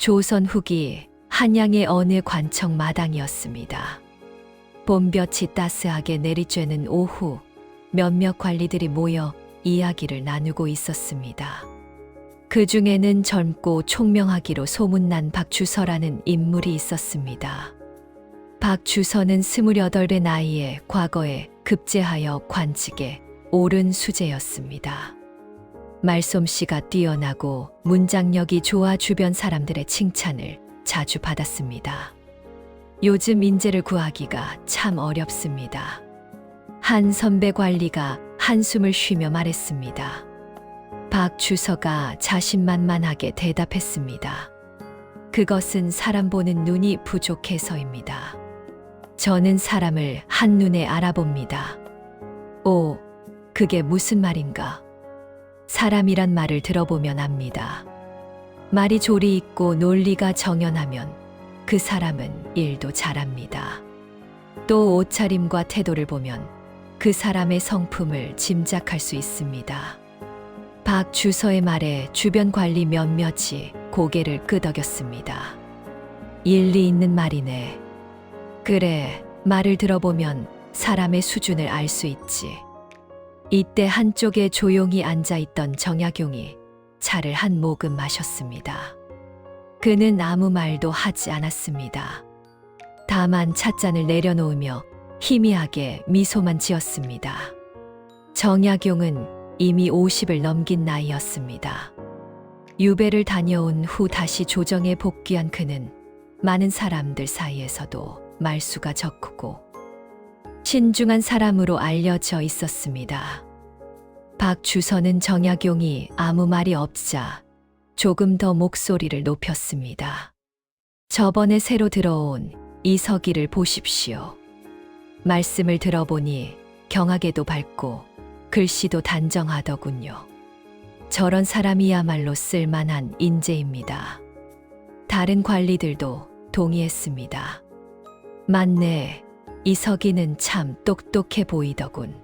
조선 후기 한양의 어느 관청 마당이었습니다. 봄볕이 따스하게 내리쬐는 오후, 몇몇 관리들이 모여 이야기를 나누고 있었습니다. 그 중에는 젊고 총명하기로 소문난 박주서라는 인물이 있었습니다. 박주서는 28의 나이에 과거에 급제하여 관직에 오른 수재였습니다. 말솜씨가 뛰어나고 문장력이 좋아 주변 사람들의 칭찬을 자주 받았습니다. 요즘 인재를 구하기가 참 어렵습니다. 한 선배 관리가 한숨을 쉬며 말했습니다. 박주서가 자신만만하게 대답했습니다. 그것은 사람 보는 눈이 부족해서입니다. 저는 사람을 한눈에 알아봅니다. 오, 그게 무슨 말인가? 사람이란 말을 들어보면 압니다. 말이 조리 있고 논리가 정연하면 그 사람은 일도 잘합니다. 또 옷차림과 태도를 보면 그 사람의 성품을 짐작할 수 있습니다. 박주서의 말에 주변 관리 몇몇이 고개를 끄덕였습니다. 일리 있는 말이네. 그래, 말을 들어보면 사람의 수준을 알 수 있지. 이때 한쪽에 조용히 앉아있던 정약용이 차를 한 모금 마셨습니다. 그는 아무 말도 하지 않았습니다. 다만 찻잔을 내려놓으며 희미하게 미소만 지었습니다. 정약용은 이미 50을 넘긴 나이였습니다. 유배를 다녀온 후 다시 조정에 복귀한 그는 많은 사람들 사이에서도 말수가 적고 신중한 사람으로 알려져 있었습니다. 박주서는 정약용이 아무 말이 없자 조금 더 목소리를 높였습니다. 저번에 새로 들어온 이석이를 보십시오. 말씀을 들어보니 경하게도 밝고 글씨도 단정하더군요. 저런 사람이야말로 쓸만한 인재입니다. 다른 관리들도 동의했습니다. 맞네, 이석이는 참 똑똑해 보이더군.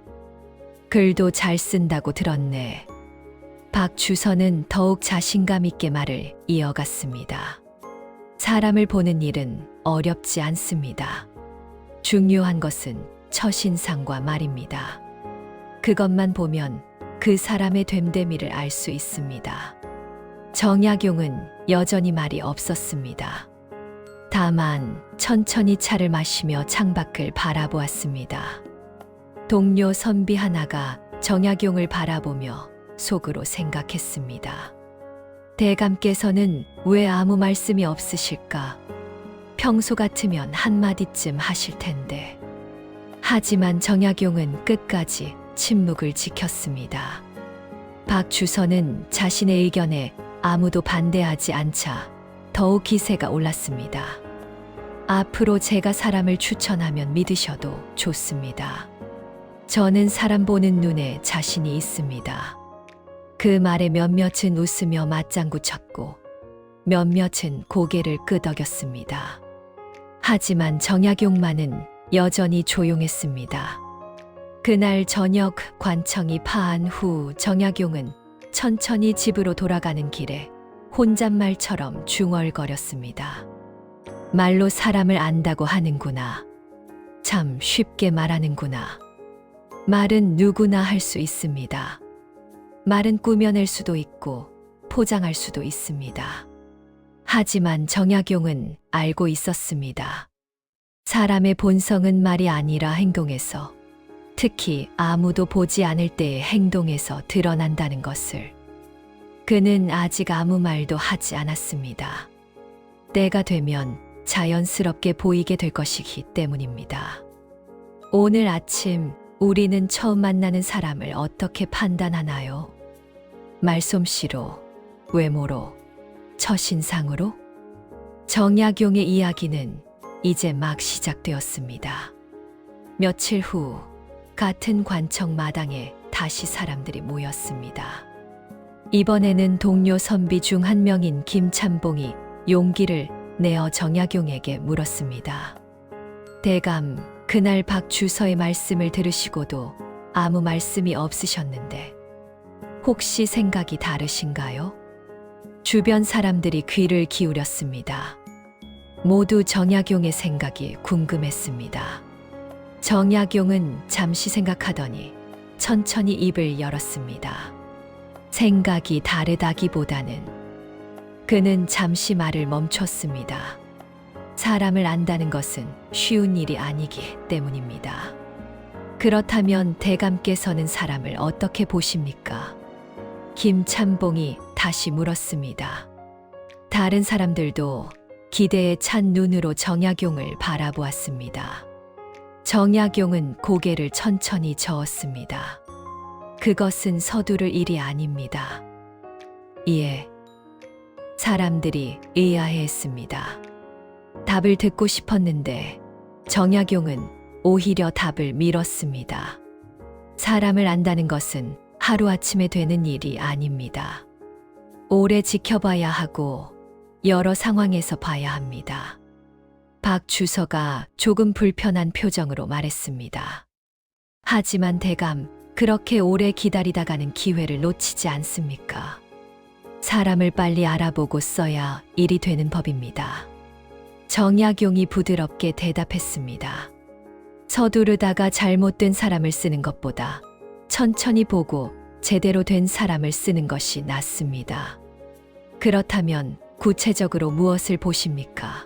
글도 잘 쓴다고 들었네. 박주서는 더욱 자신감 있게 말을 이어갔습니다. 사람을 보는 일은 어렵지 않습니다. 중요한 것은 첫인상과 말입니다. 그것만 보면 그 사람의 됨됨이를 알 수 있습니다. 정약용은 여전히 말이 없었습니다. 다만 천천히 차를 마시며 창밖을 바라보았습니다. 동료 선비 하나가 정약용을 바라보며 속으로 생각했습니다. 대감께서는 왜 아무 말씀이 없으실까? 평소 같으면 한마디쯤 하실 텐데. 하지만 정약용은 끝까지 침묵을 지켰습니다. 박주서는 자신의 의견에 아무도 반대하지 않자 더욱 기세가 올랐습니다. 앞으로 제가 사람을 추천하면 믿으셔도 좋습니다. 저는 사람 보는 눈에 자신이 있습니다. 그 말에 몇몇은 웃으며 맞장구 쳤고 몇몇은 고개를 끄덕였습니다. 하지만 정약용만은 여전히 조용했습니다. 그날 저녁 관청이 파한 후 정약용은 천천히 집으로 돌아가는 길에 혼잣말처럼 중얼거렸습니다. 말로 사람을 안다고 하는구나. 참 쉽게 말하는구나. 말은 누구나 할 수 있습니다. 말은 꾸며낼 수도 있고 포장할 수도 있습니다. 하지만 정약용은 알고 있었습니다. 사람의 본성은 말이 아니라 행동에서, 특히 아무도 보지 않을 때의 행동에서 드러난다는 것을. 그는 아직 아무 말도 하지 않았습니다. 때가 되면 자연스럽게 보이게 될 것이기 때문입니다. 오늘 아침 우리는 처음 만나는 사람을 어떻게 판단하나요? 말솜씨로, 외모로, 첫인상으로? 정약용의 이야기는 이제 막 시작되었습니다. 며칠 후 같은 관청 마당에 다시 사람들이 모였습니다. 이번에는 동료 선비 중 한 명인 김참봉이 용기를 내어 정약용에게 물었습니다. 대감, 그날 박주서의 말씀을 들으시고도 아무 말씀이 없으셨는데 혹시 생각이 다르신가요? 주변 사람들이 귀를 기울였습니다. 모두 정약용의 생각이 궁금했습니다. 정약용은 잠시 생각하더니 천천히 입을 열었습니다. 생각이 다르다기보다는 그는 잠시 말을 멈췄습니다. 사람을 안다는 것은 쉬운 일이 아니기 때문입니다. 그렇다면 대감께서는 사람을 어떻게 보십니까? 김참봉이 다시 물었습니다. 다른 사람들도 기대에 찬 눈으로 정약용을 바라보았습니다. 정약용은 고개를 천천히 저었습니다. 그것은 서두를 일이 아닙니다. 예. 사람들이 의아해했습니다. 답을 듣고 싶었는데 정약용은 오히려 답을 미뤘습니다. 사람을 안다는 것은 하루아침에 되는 일이 아닙니다. 오래 지켜봐야 하고 여러 상황에서 봐야 합니다. 박 주서가 조금 불편한 표정으로 말했습니다. 하지만 대감, 그렇게 오래 기다리다가는 기회를 놓치지 않습니까? 사람을 빨리 알아보고 써야 일이 되는 법입니다. 정약용이 부드럽게 대답했습니다. 서두르다가 잘못된 사람을 쓰는 것보다 천천히 보고 제대로 된 사람을 쓰는 것이 낫습니다. 그렇다면 구체적으로 무엇을 보십니까?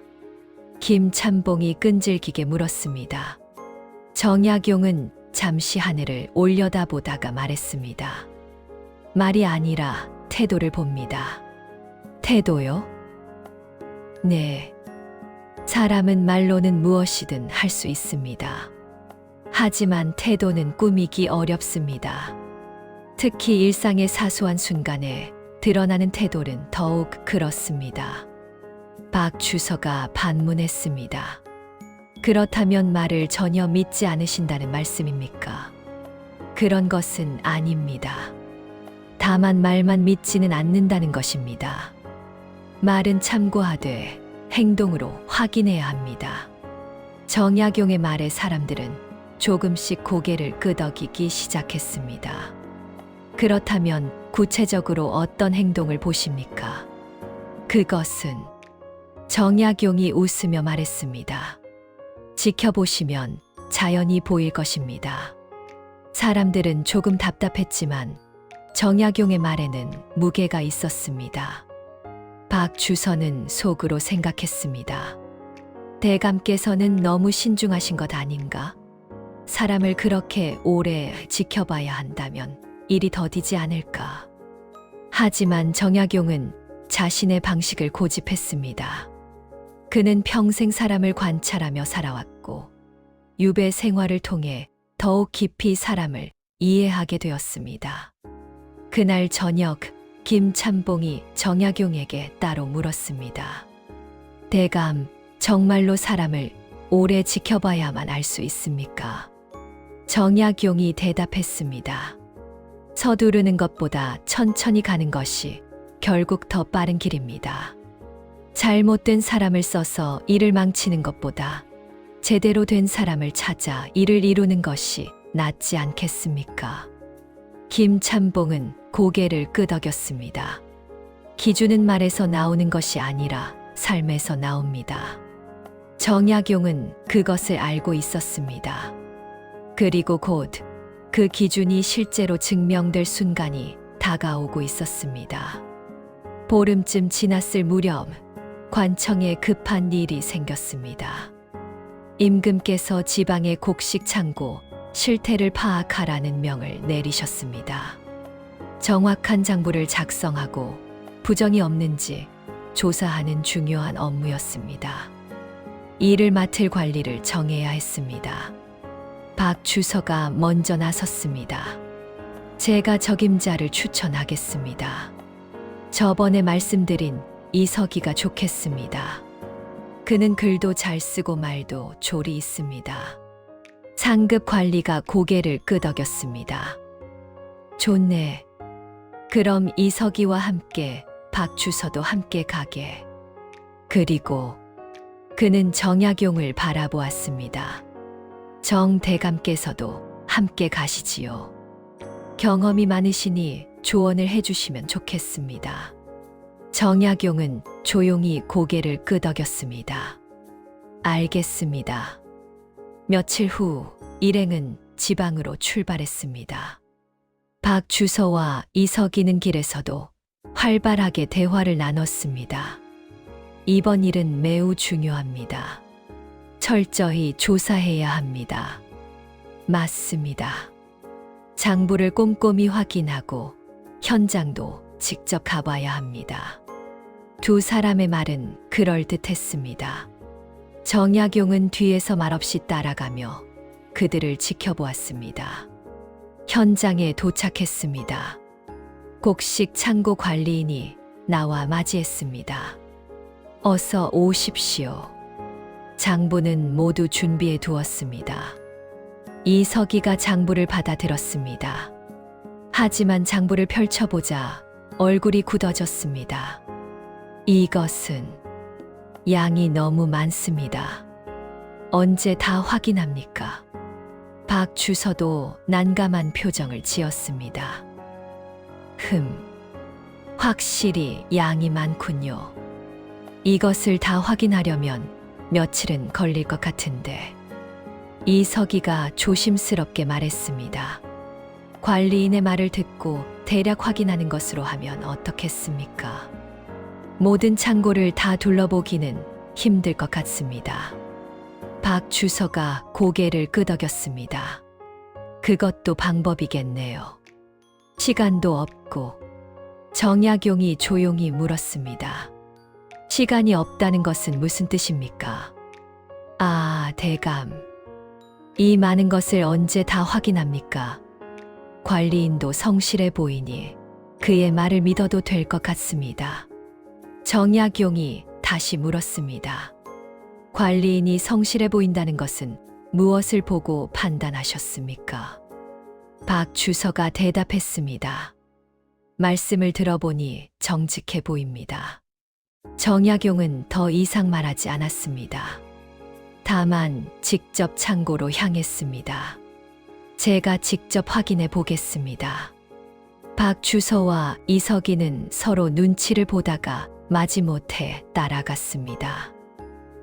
김참봉이 끈질기게 물었습니다. 정약용은 잠시 하늘을 올려다보다가 말했습니다. 말이 아니라 태도를 봅니다. 태도요? 네. 사람은 말로는 무엇이든 할 수 있습니다. 하지만 태도는 꾸미기 어렵습니다. 특히 일상의 사소한 순간에 드러나는 태도는 더욱 그렇습니다. 박 주서가 반문했습니다. 그렇다면 말을 전혀 믿지 않으신다는 말씀입니까? 그런 것은 아닙니다. 다만 말만 믿지는 않는다는 것입니다. 말은 참고하되 행동으로 확인해야 합니다. 정약용의 말에 사람들은 조금씩 고개를 끄덕이기 시작했습니다. 그렇다면 구체적으로 어떤 행동을 보십니까? 그것은 정약용이 웃으며 말했습니다. 지켜보시면 자연히 보일 것입니다. 사람들은 조금 답답했지만 정약용의 말에는 무게가 있었습니다. 박 주서는 속으로 생각했습니다. 대감께서는 너무 신중하신 것 아닌가? 사람을 그렇게 오래 지켜봐야 한다면 일이 더디지 않을까? 하지만 정약용은 자신의 방식을 고집했습니다. 그는 평생 사람을 관찰하며 살아왔고 유배 생활을 통해 더욱 깊이 사람을 이해하게 되었습니다. 그날 저녁 김참봉이 정약용에게 따로 물었습니다. 대감, 정말로 사람을 오래 지켜봐야만 알 수 있습니까? 정약용이 대답했습니다. 서두르는 것보다 천천히 가는 것이 결국 더 빠른 길입니다. 잘못된 사람을 써서 일을 망치는 것보다 제대로 된 사람을 찾아 일을 이루는 것이 낫지 않겠습니까? 김참봉은 고개를 끄덕였습니다. 기준은 말에서 나오는 것이 아니라 삶에서 나옵니다. 정약용은 그것을 알고 있었습니다. 그리고 곧 그 기준이 실제로 증명될 순간이 다가오고 있었습니다. 보름쯤 지났을 무렵 관청에 급한 일이 생겼습니다. 임금께서 지방의 곡식 창고 실태를 파악하라는 명을 내리셨습니다. 정확한 장부를 작성하고 부정이 없는지 조사하는 중요한 업무였습니다. 이를 맡을 관리를 정해야 했습니다. 박 주서가 먼저 나섰습니다. 제가 적임자를 추천하겠습니다. 저번에 말씀드린 이서기가 좋겠습니다. 그는 글도 잘 쓰고 말도 조리 있습니다. 상급 관리가 고개를 끄덕였습니다. 좋네. 그럼 이서기와 함께 박주서도 함께 가게. 그리고 그는 정약용을 바라보았습니다. 정 대감께서도 함께 가시지요. 경험이 많으시니 조언을 해주시면 좋겠습니다. 정약용은 조용히 고개를 끄덕였습니다. 알겠습니다. 며칠 후 일행은 지방으로 출발했습니다. 박주서와 이석이는 길에서도 활발하게 대화를 나눴습니다. 이번 일은 매우 중요합니다. 철저히 조사해야 합니다. 맞습니다. 장부를 꼼꼼히 확인하고 현장도 직접 가봐야 합니다. 두 사람의 말은 그럴듯했습니다. 정약용은 뒤에서 말없이 따라가며 그들을 지켜보았습니다. 현장에 도착했습니다. 곡식 창고 관리인이 나와 맞이했습니다. 어서 오십시오. 장부는 모두 준비해 두었습니다. 이석이가 장부를 받아들었습니다. 하지만 장부를 펼쳐보자 얼굴이 굳어졌습니다. 이것은 양이 너무 많습니다. 언제 다 확인합니까? 박주서도 난감한 표정을 지었습니다. 확실히 양이 많군요. 이것을 다 확인하려면 며칠은 걸릴 것 같은데. 이석이가 조심스럽게 말했습니다. 관리인의 말을 듣고 대략 확인하는 것으로 하면 어떻겠습니까? 모든 창고를 다 둘러보기는 힘들 것 같습니다. 박주서가 고개를 끄덕였습니다. 그것도 방법이겠네요. 시간도 없고. 정약용이 조용히 물었습니다. 시간이 없다는 것은 무슨 뜻입니까? 아, 대감. 이 많은 것을 언제 다 확인합니까? 관리인도 성실해 보이니 그의 말을 믿어도 될 것 같습니다. 정약용이 다시 물었습니다. 관리인이 성실해 보인다는 것은 무엇을 보고 판단하셨습니까? 박주서가 대답했습니다. 말씀을 들어보니 정직해 보입니다. 정약용은 더 이상 말하지 않았습니다. 다만 직접 창고로 향했습니다. 제가 직접 확인해 보겠습니다. 박주서와 이석이는 서로 눈치를 보다가 마지못해 따라갔습니다.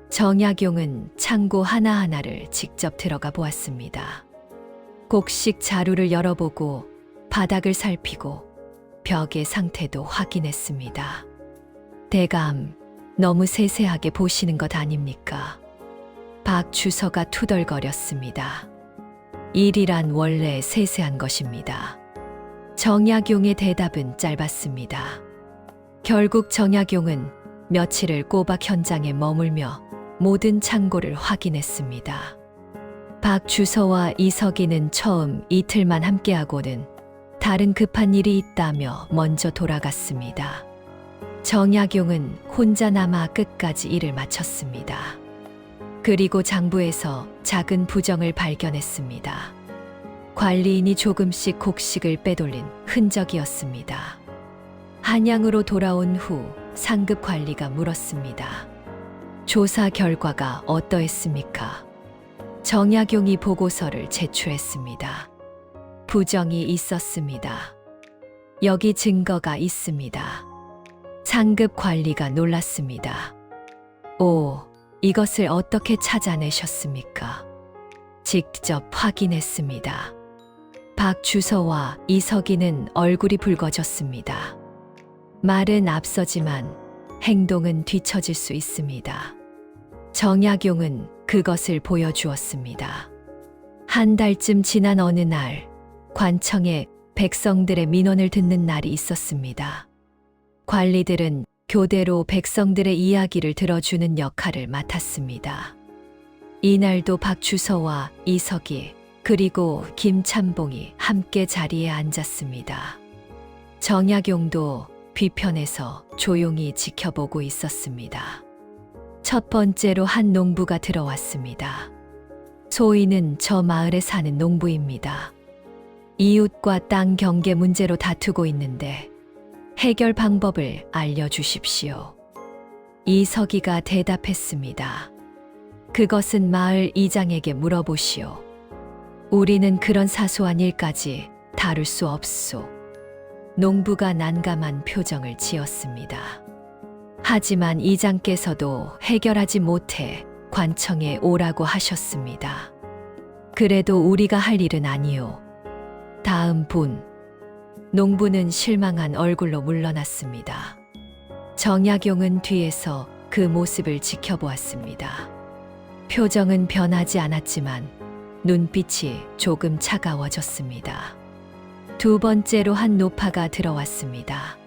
정약용은 창고 하나하나를 직접 들어가 보았습니다. 곡식 자루를 열어보고 바닥을 살피고 벽의 상태도 확인했습니다. 대감, 너무 세세하게 보시는 것 아닙니까? 박주서가 투덜거렸습니다. 일이란 원래 세세한 것입니다. 정약용의 대답은 짧았습니다. 결국 정약용은 며칠을 꼬박 현장에 머물며 모든 창고를 확인했습니다. 박주서와 이석이는 처음 이틀만 함께하고는 다른 급한 일이 있다며 먼저 돌아갔습니다. 정약용은 혼자 남아 끝까지 일을 마쳤습니다. 그리고 장부에서 작은 부정을 발견했습니다. 관리인이 조금씩 곡식을 빼돌린 흔적이었습니다. 한양으로 돌아온 후 상급 관리가 물었습니다. 조사 결과가 어떠했습니까? 정약용이 보고서를 제출했습니다. 부정이 있었습니다. 여기 증거가 있습니다. 상급 관리가 놀랐습니다. 오, 이것을 어떻게 찾아내셨습니까? 직접 확인했습니다. 박주서와 이석이는 얼굴이 붉어졌습니다. 말은 앞서지만 행동은 뒤처질 수 있습니다. 정약용은 그것을 보여주었습니다. 한 달쯤 지난 어느 날, 관청에 백성들의 민원을 듣는 날이 있었습니다. 관리들은 교대로 백성들의 이야기를 들어주는 역할을 맡았습니다. 이날도 박주서와 이석이 그리고 김참봉이 함께 자리에 앉았습니다. 정약용도 뒤편에서 조용히 지켜보고 있었습니다. 첫 번째로 한 농부가 들어왔습니다. 소인은 저 마을에 사는 농부입니다. 이웃과 땅 경계 문제로 다투고 있는데 해결 방법을 알려주십시오. 이석이가 대답했습니다. 그것은 마을 이장에게 물어보시오. 우리는 그런 사소한 일까지 다룰 수 없소. 농부가 난감한 표정을 지었습니다. 하지만 이장께서도 해결하지 못해 관청에 오라고 하셨습니다. 그래도 우리가 할 일은 아니요. 다음 분. 농부는 실망한 얼굴로 물러났습니다. 정약용은 뒤에서 그 모습을 지켜보았습니다. 표정은 변하지 않았지만 눈빛이 조금 차가워졌습니다. 두 번째로 한 노파가 들어왔습니다.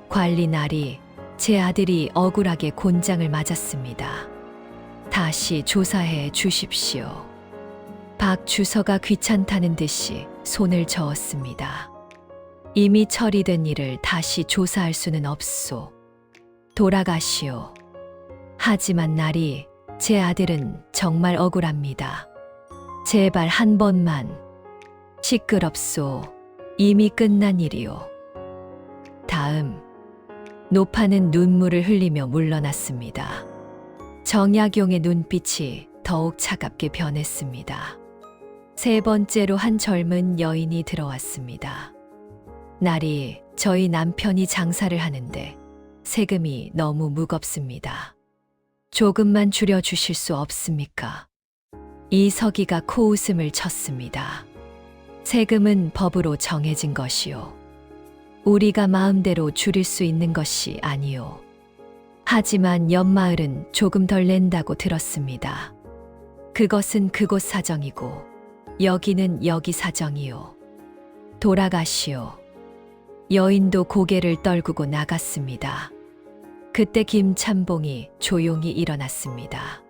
관리 날이 제 아들이 억울하게 곤장을 맞았습니다. 다시 조사해 주십시오. 박 주서가 귀찮다는 듯이 손을 저었습니다. 이미 처리된 일을 다시 조사할 수는 없소. 돌아가시오. 하지만 날이 제 아들은 정말 억울합니다. 제발 한 번만. 시끄럽소. 이미 끝난 일이오. 다음. 노파는 눈물을 흘리며 물러났습니다. 정약용의 눈빛이 더욱 차갑게 변했습니다. 세 번째로 한 젊은 여인이 들어왔습니다. 날이 저희 남편이 장사를 하는데 세금이 너무 무겁습니다. 조금만 줄여주실 수 없습니까? 이석이가 코웃음을 쳤습니다. 세금은 법으로 정해진 것이요. 우리가 마음대로 줄일 수 있는 것이 아니요. 하지만 옆마을은 조금 덜 낸다고 들었습니다. 그것은 그곳 사정이고 여기는 여기 사정이요. 돌아가시오. 여인도 고개를 떨구고 나갔습니다. 그때 김참봉이 조용히 일어났습니다.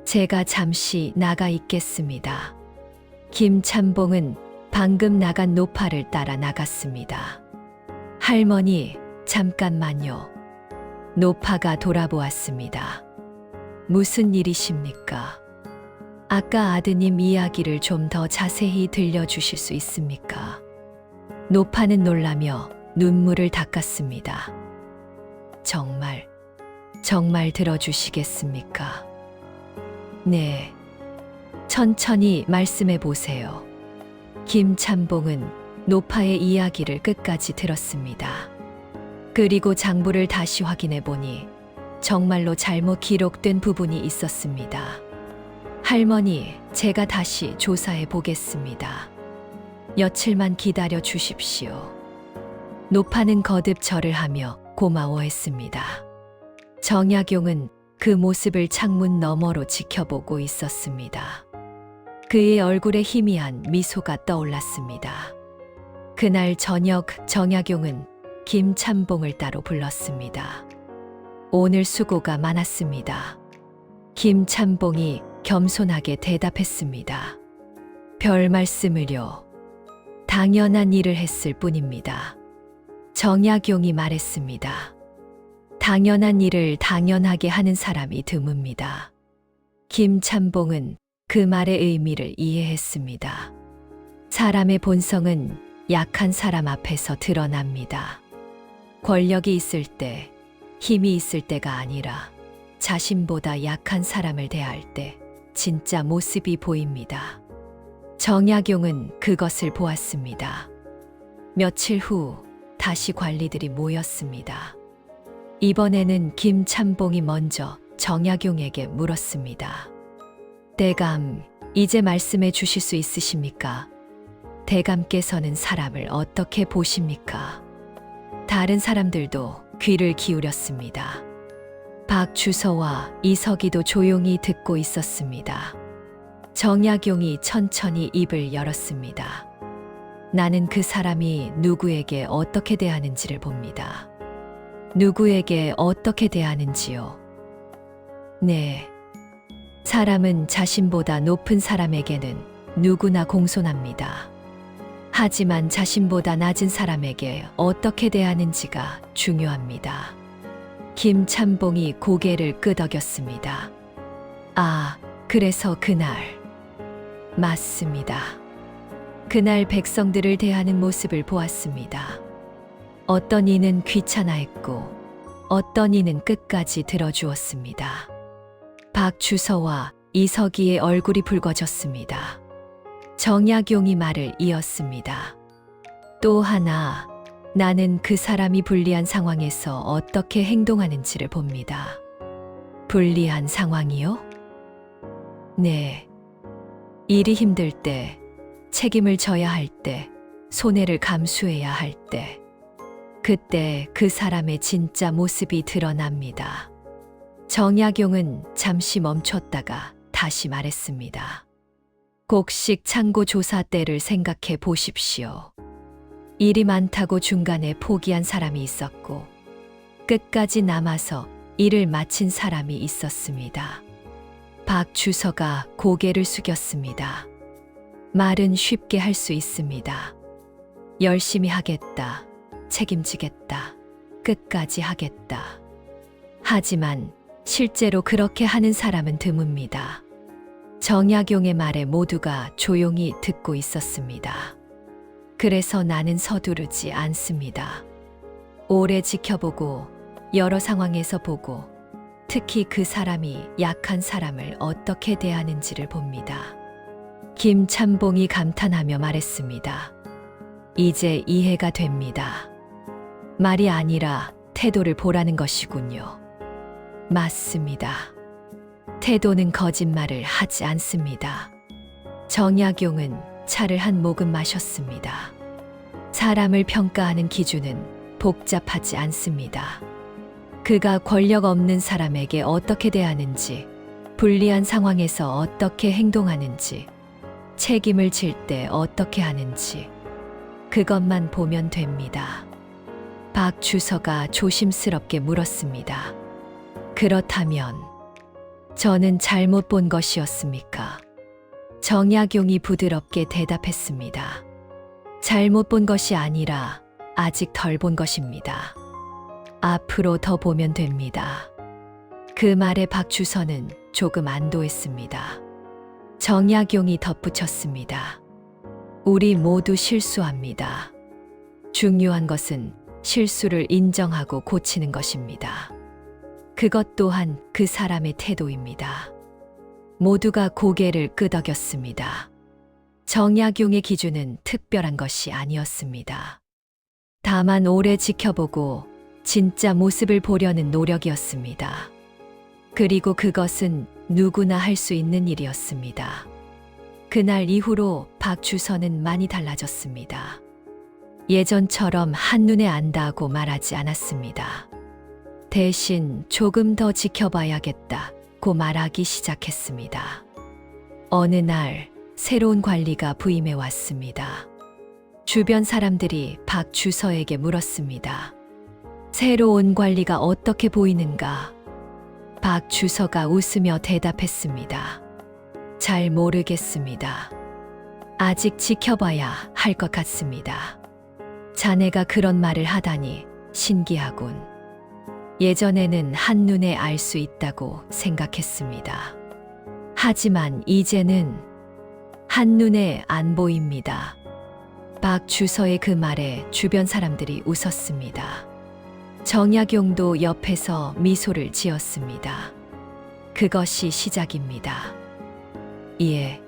제가 잠시 나가 있겠습니다. 김참봉은 방금 나간 노파를 따라 나갔습니다. 할머니, 잠깐만요. 노파가 돌아보았습니다. 무슨 일이십니까? 아까 아드님 이야기를 좀 더 자세히 들려주실 수 있습니까? 노파는 놀라며 눈물을 닦았습니다. 정말 들어주시겠습니까? 네. 천천히 말씀해 보세요. 김참봉은 노파의 이야기를 끝까지 들었습니다. 그리고 장부를 다시 확인해 보니 정말로 잘못 기록된 부분이 있었습니다. 할머니, 제가 다시 조사해 보겠습니다. 며칠만 기다려 주십시오. 노파는 거듭 절을 하며 고마워했습니다. 정약용은 그 모습을 창문 너머로 지켜보고 있었습니다. 그의 얼굴에 희미한 미소가 떠올랐습니다. 그날 저녁 정약용은 김참봉을 따로 불렀습니다. 오늘 수고가 많았습니다. 김참봉이 겸손하게 대답했습니다. 별 말씀을요. 당연한 일을 했을 뿐입니다. 정약용이 말했습니다. 당연한 일을 당연하게 하는 사람이 드뭅니다. 김참봉은 그 말의 의미를 이해했습니다. 사람의 본성은 약한 사람 앞에서 드러납니다. 권력이 있을 때, 힘이 있을 때가 아니라 자신보다 약한 사람을 대할 때 진짜 모습이 보입니다. 정약용은 그것을 보았습니다. 며칠 후 다시 관리들이 모였습니다. 이번에는 김참봉이 먼저 정약용에게 물었습니다. 대감, 이제 말씀해 주실 수 있으십니까? 대감께서는 사람을 어떻게 보십니까? 다른 사람들도 귀를 기울였습니다. 박 주서와 이석이도 조용히 듣고 있었습니다. 정약용이 천천히 입을 열었습니다. 나는 그 사람이 누구에게 어떻게 대하는지를 봅니다. 누구에게 어떻게 대하는지요? 네. 사람은 자신보다 높은 사람에게는 누구나 공손합니다. 하지만 자신보다 낮은 사람에게 어떻게 대하는지가 중요합니다. 김참봉이 고개를 끄덕였습니다. 아, 그래서 그날. 맞습니다. 그날 백성들을 대하는 모습을 보았습니다. 어떤 이는 귀찮아했고 어떤 이는 끝까지 들어주었습니다. 박주서와 이석이의 얼굴이 붉어졌습니다. 정약용이 말을 이었습니다. 또 하나, 나는 그 사람이 불리한 상황에서 어떻게 행동하는지를 봅니다. 불리한 상황이요? 네. 일이 힘들 때, 책임을 져야 할 때, 손해를 감수해야 할 때, 그때 그 사람의 진짜 모습이 드러납니다. 정약용은 잠시 멈췄다가 다시 말했습니다. 곡식 창고 조사 때를 생각해 보십시오. 일이 많다고 중간에 포기한 사람이 있었고, 끝까지 남아서 일을 마친 사람이 있었습니다. 박 주서가 고개를 숙였습니다. 말은 쉽게 할 수 있습니다. 열심히 하겠다, 책임지겠다, 끝까지 하겠다. 하지만 실제로 그렇게 하는 사람은 드뭅니다. 정약용의 말에 모두가 조용히 듣고 있었습니다. 그래서 나는 서두르지 않습니다. 오래 지켜보고 여러 상황에서 보고 특히 그 사람이 약한 사람을 어떻게 대하는지를 봅니다. 김참봉이 감탄하며 말했습니다. 이제 이해가 됩니다. 말이 아니라 태도를 보라는 것이군요. 맞습니다. 태도는 거짓말을 하지 않습니다. 정약용은 차를 한 모금 마셨습니다. 사람을 평가하는 기준은 복잡하지 않습니다. 그가 권력 없는 사람에게 어떻게 대하는지, 불리한 상황에서 어떻게 행동하는지, 책임을 질 때 어떻게 하는지, 그것만 보면 됩니다. 박 주서가 조심스럽게 물었습니다. 그렇다면 저는 잘못 본 것이었습니까? 정약용이 부드럽게 대답했습니다. 잘못 본 것이 아니라 아직 덜 본 것입니다. 앞으로 더 보면 됩니다. 그 말에 박주서는 조금 안도했습니다. 정약용이 덧붙였습니다. 우리 모두 실수합니다. 중요한 것은 실수를 인정하고 고치는 것입니다. 그것 또한 그 사람의 태도입니다. 모두가 고개를 끄덕였습니다. 정약용의 기준은 특별한 것이 아니었습니다. 다만 오래 지켜보고 진짜 모습을 보려는 노력이었습니다. 그리고 그것은 누구나 할 수 있는 일이었습니다. 그날 이후로 박주서는 많이 달라졌습니다. 예전처럼 한눈에 안다고 말하지 않았습니다. 대신 조금 더 지켜봐야겠다고 말하기 시작했습니다. 어느 날 새로운 관리가 부임해 왔습니다. 주변 사람들이 박주서에게 물었습니다. 새로운 관리가 어떻게 보이는가? 박주서가 웃으며 대답했습니다. 잘 모르겠습니다. 아직 지켜봐야 할 것 같습니다. 자네가 그런 말을 하다니 신기하군. 예전에는 한눈에 알 수 있다고 생각했습니다. 하지만 이제는 한눈에 안 보입니다. 박주서의 그 말에 주변 사람들이 웃었습니다. 정약용도 옆에서 미소를 지었습니다. 그것이 시작입니다. 예.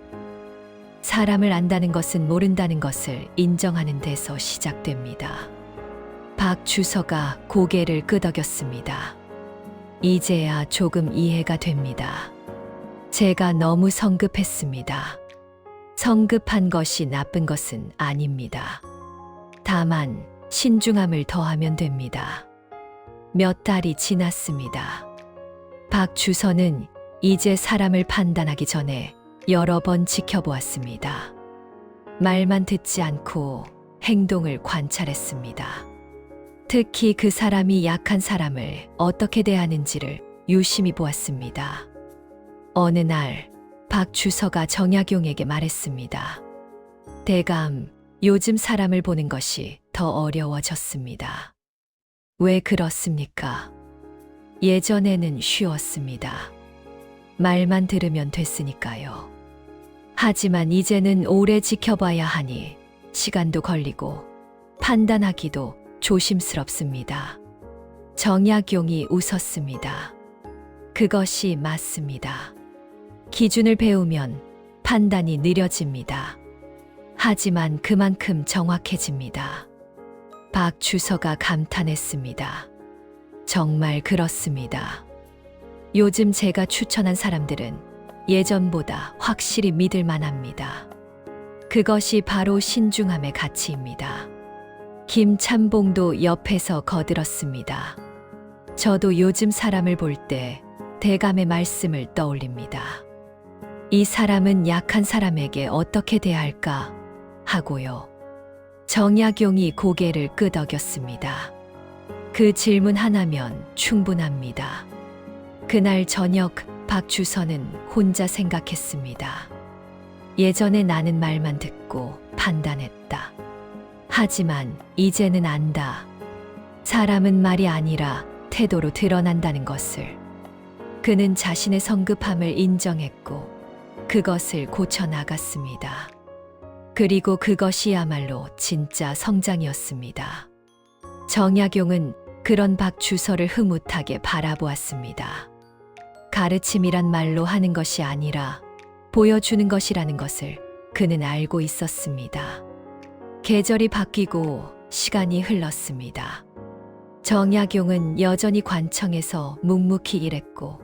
사람을 안다는 것은 모른다는 것을 인정하는 데서 시작됩니다. 박주서가 고개를 끄덕였습니다. 이제야 조금 이해가 됩니다. 제가 너무 성급했습니다. 성급한 것이 나쁜 것은 아닙니다. 다만 신중함을 더하면 됩니다. 몇 달이 지났습니다. 박주서는 이제 사람을 판단하기 전에 여러 번 지켜보았습니다. 말만 듣지 않고 행동을 관찰했습니다. 특히 그 사람이 약한 사람을 어떻게 대하는지를 유심히 보았습니다. 어느 날 박주서가 정약용에게 말했습니다. 대감, 요즘 사람을 보는 것이 더 어려워졌습니다. 왜 그렇습니까? 예전에는 쉬웠습니다. 말만 들으면 됐으니까요. 하지만 이제는 오래 지켜봐야 하니 시간도 걸리고 판단하기도 조심스럽습니다. 정약용이 웃었습니다. 그것이 맞습니다. 기준을 배우면 판단이 느려집니다. 하지만 그만큼 정확해집니다. 박주서가 감탄했습니다. 정말 그렇습니다. 요즘 제가 추천한 사람들은 예전보다 확실히 믿을 만합니다. 그것이 바로 신중함의 가치입니다. 김찬봉도 옆에서 거들었습니다. 저도 요즘 사람을 볼 때 대감의 말씀을 떠올립니다. 이 사람은 약한 사람에게 어떻게 대할까 하고요. 정약용이 고개를 끄덕였습니다. 그 질문 하나면 충분합니다. 그날 저녁 박주서는 혼자 생각했습니다. 예전에 나는 말만 듣고 판단했다. 하지만 이제는 안다. 사람은 말이 아니라 태도로 드러난다는 것을. 그는 자신의 성급함을 인정했고 그것을 고쳐나갔습니다. 그리고 그것이야말로 진짜 성장이었습니다. 정약용은 그런 박주서를 흐뭇하게 바라보았습니다. 가르침이란 말로 하는 것이 아니라 보여주는 것이라는 것을 그는 알고 있었습니다. 계절이 바뀌고 시간이 흘렀습니다. 정약용은 여전히 관청에서 묵묵히 일했고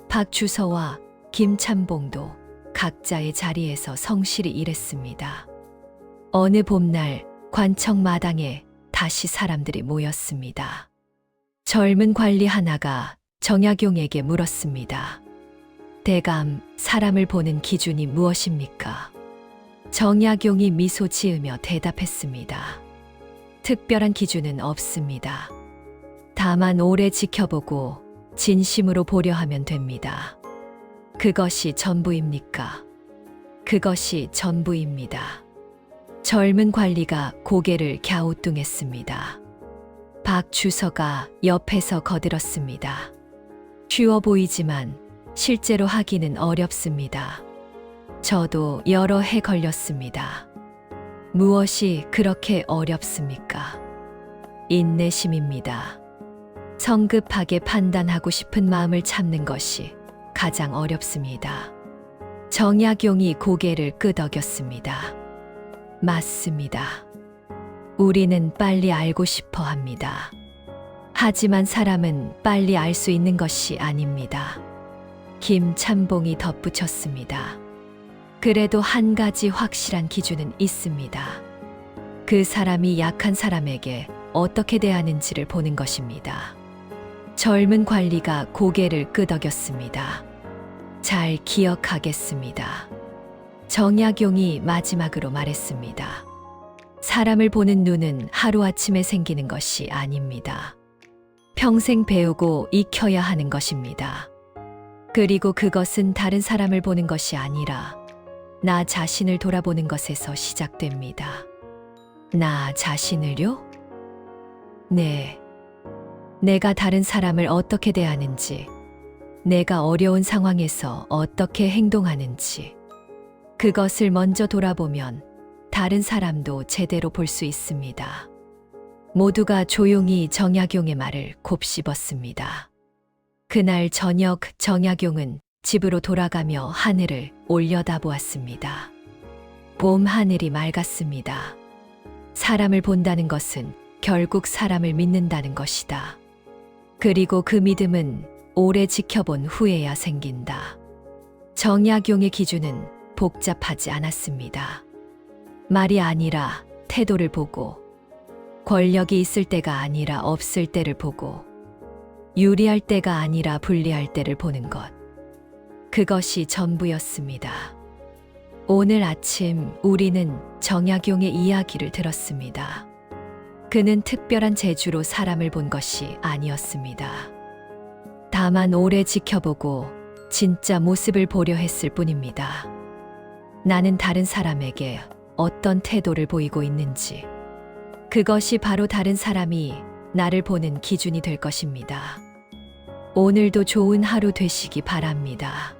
박주서와 김찬봉도 각자의 자리에서 성실히 일했습니다. 어느 봄날 관청 마당에 다시 사람들이 모였습니다. 젊은 관리 하나가 정약용에게 물었습니다. 대감, 사람을 보는 기준이 무엇입니까? 정약용이 미소 지으며 대답했습니다. 특별한 기준은 없습니다. 다만 오래 지켜보고 진심으로 보려 하면 됩니다. 그것이 전부입니까? 그것이 전부입니다. 젊은 관리가 고개를 갸우뚱했습니다. 박주서가 옆에서 거들었습니다. 쉬워 보이지만 실제로 하기는 어렵습니다. 저도 여러 해 걸렸습니다. 무엇이 그렇게 어렵습니까? 인내심입니다. 성급하게 판단하고 싶은 마음을 참는 것이 가장 어렵습니다. 정약용이 고개를 끄덕였습니다. 맞습니다. 우리는 빨리 알고 싶어 합니다. 하지만 사람은 빨리 알 수 있는 것이 아닙니다. 김찬봉이 덧붙였습니다. 그래도 한 가지 확실한 기준은 있습니다. 그 사람이 약한 사람에게 어떻게 대하는지를 보는 것입니다. 젊은 관리가 고개를 끄덕였습니다. 잘 기억하겠습니다. 정약용이 마지막으로 말했습니다. 사람을 보는 눈은 하루아침에 생기는 것이 아닙니다. 평생 배우고 익혀야 하는 것입니다. 그리고 그것은 다른 사람을 보는 것이 아니라 나 자신을 돌아보는 것에서 시작됩니다. 나 자신을요? 네. 내가 다른 사람을 어떻게 대하는지, 내가 어려운 상황에서 어떻게 행동하는지, 그것을 먼저 돌아보면 다른 사람도 제대로 볼 수 있습니다. 모두가 조용히 정약용의 말을 곱씹었습니다. 그날 저녁 정약용은 집으로 돌아가며 하늘을 올려다보았습니다. 봄 하늘이 맑았습니다. 사람을 본다는 것은 결국 사람을 믿는다는 것이다. 그리고 그 믿음은 오래 지켜본 후에야 생긴다. 정약용의 기준은 복잡하지 않았습니다. 말이 아니라 태도를 보고, 권력이 있을 때가 아니라 없을 때를 보고, 유리할 때가 아니라 불리할 때를 보는 것. 그것이 전부였습니다. 오늘 아침 우리는 정약용의 이야기를 들었습니다. 그는 특별한 재주로 사람을 본 것이 아니었습니다. 다만 오래 지켜보고 진짜 모습을 보려 했을 뿐입니다. 나는 다른 사람에게 어떤 태도를 보이고 있는지, 그것이 바로 다른 사람이 나를 보는 기준이 될 것입니다. 오늘도 좋은 하루 되시기 바랍니다.